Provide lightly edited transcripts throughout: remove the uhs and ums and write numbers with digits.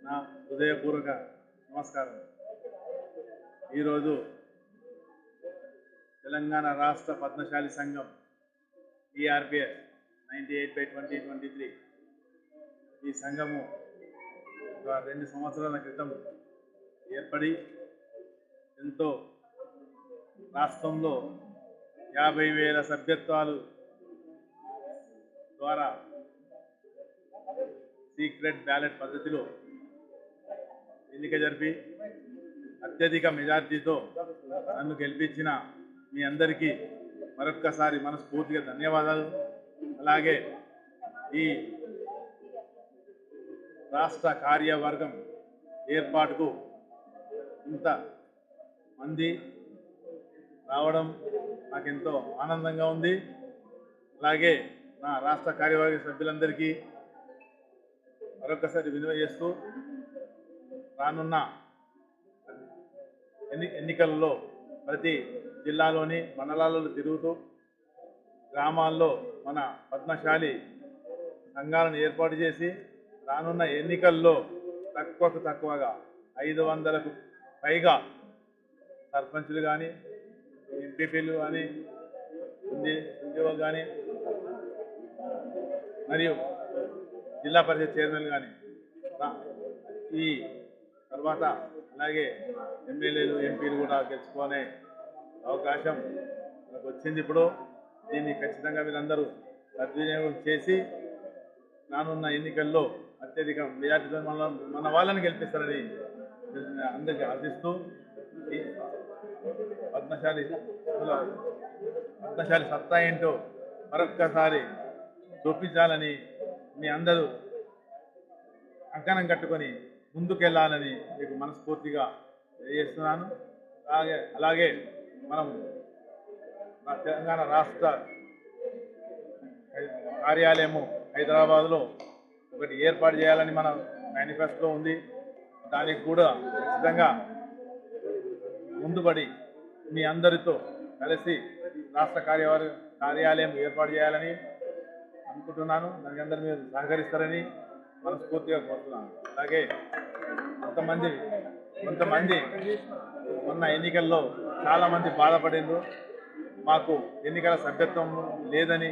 నా హృదయపూర్వక నమస్కారం. ఈరోజు తెలంగాణ రాష్ట్ర పద్మశాలి సంఘం TRPS 98/2023 ఈ సంఘము 2 సంవత్సరాల క్రితం ఏర్పడి ఎంతో రాష్ట్రంలో 50,000 సభ్యత్వాలు ద్వారా సీక్రెట్ బ్యాలెట్ పద్ధతిలో ఎన్నిక జరిపి అత్యధిక మెజార్టీతో నన్ను గెలిపించిన మీ అందరికీ మరొక్కసారి మనస్ఫూర్తిగా ధన్యవాదాలు. అలాగే ఈ రాష్ట్ర కార్యవర్గం ఏర్పాటుకు ఇంత మంది రావడం నాకెంతో ఆనందంగా ఉంది. అలాగే నా రాష్ట్ర కార్యవర్గ సభ్యులందరికీ మరొకసారి వినియోగం చేస్తూ రానున్న ఎన్నికల్లో ప్రతి జిల్లాలోని మండలాలలో తిరుగుతూ గ్రామాల్లో మన పద్మశాలి సంఘాలను ఏర్పాటు చేసి రానున్న ఎన్నికల్లో తక్కువగా 500కు పైగా సర్పంచులు కానీ ఎంపీపీలు కానీ ఉద్యోగులు కానీ మరియు జిల్లా పరిషత్ చైర్మన్ కానీ ఈ తర్వాత అలాగే ఎమ్మెల్యేలు ఎంపీలు కూడా గెలుచుకునే అవకాశం మనకు వచ్చింది. ఇప్పుడు దీన్ని ఖచ్చితంగా మీరందరూ సద్వినియోగం చేసి రానున్న ఎన్నికల్లో అత్యధిక మెజార్టీతో మన వాళ్ళని గెలిపిస్తారని అందరికీ ఆశిస్తూ పద్మశాలి సత్తా ఏంటో మరొక్కసారి చూపించాలని మీ అందరూ అంకణం కట్టుకొని ముందుకెళ్లాలని మీకు మనస్ఫూర్తిగా తెలియజేస్తున్నాను. అలాగే మనం తెలంగాణ రాష్ట్ర కార్యాలయము హైదరాబాద్లో ఒకటి ఏర్పాటు చేయాలని మన మేనిఫెస్టోలో ఉంది. దానికి కూడా ఖచ్చితంగా ముందుపడి మీ అందరితో కలిసి రాష్ట్ర కార్యాలయం ఏర్పాటు చేయాలని అనుకుంటున్నాను. దానికి అందరూ మీరు సహకరిస్తారని మనస్ఫూర్తిగా కోరుతున్నాను. అలాగే కొంతమంది మొన్న ఎన్నికల్లో చాలామంది బాధపడిండ్రు, మాకు ఎన్నికల సభ్యత్వం లేదని,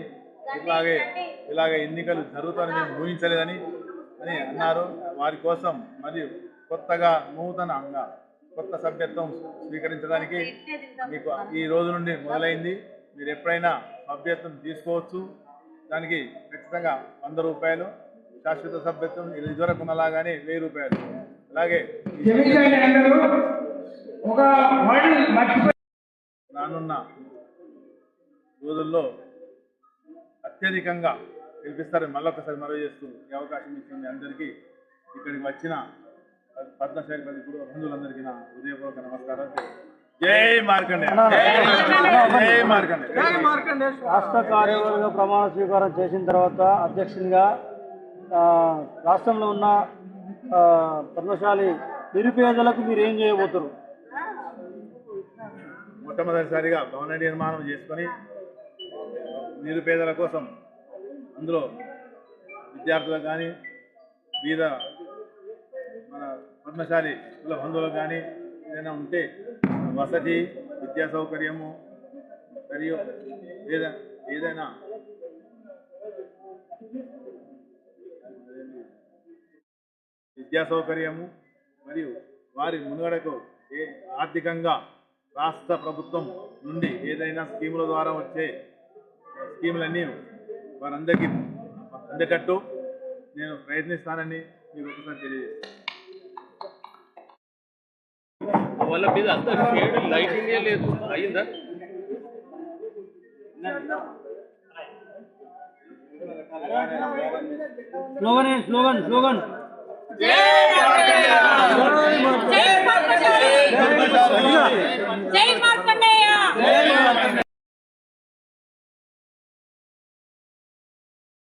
ఇలాగే ఎన్నికలు జరుగుతాయని మేము ఊహించలేదని అన్నారు. వారి కోసం మరియు కొత్తగా నూతనంగా కొత్త సభ్యత్వం స్వీకరించడానికి మీకు ఈ రోజు నుండి మొదలైంది. మీరు ఎప్పుడైనా సభ్యత్వం తీసుకోవచ్చు. దానికి ఖచ్చితంగా 100 రూపాయలు, శాశ్వత సభ్యత్వం ఇదివరకు ఉన్నలాగానే 1000 రూపాయలు. అలాగే రానున్న రోజుల్లో అత్యధికంగా గెలిపిస్తారని మళ్ళొకసారి మనవి చేస్తూ ఈ అవకాశం ఇచ్చింది అందరికీ. ఇక్కడికి వచ్చిన పద్మశాలి బంధువులందరికీ నా హృదయపూర్వక నమస్కారం. జై మార్కండే. రాష్ట్ర కార్యవర్గ ప్రమాణ స్వీకారం చేసిన తర్వాత అధ్యక్షునిగా రాష్ట్రంలో ఉన్న పద్మశాలి నిరుపేదలకు మీరు ఏం చేయబోతున్నారు? మొట్టమొదటిసారిగా భవన నిర్మాణం చేసుకొని నిరుపేదల కోసం, అందులో విద్యార్థులకు కానీ బీద మన పద్మశాలి కుల బంధువులకు కానీ ఏదైనా ఉంటే వసతి, విద్యా సౌకర్యము మరియు ఏదైనా విద్యా సౌకర్యము మరియు వారి మునుగడకు ఆర్థికంగా రాష్ట్ర ప్రభుత్వం నుండి ఏదైనా స్కీముల ద్వారా వచ్చే స్కీములన్నీ వారందరికీ అందేటట్టు నేను ప్రయత్నిస్తానని మీకు ఒకసారి తెలియజేస్తాను. వాళ్ళ మీద అంత లైటింగే లేదు, అయిందా? స్లోగన్ జై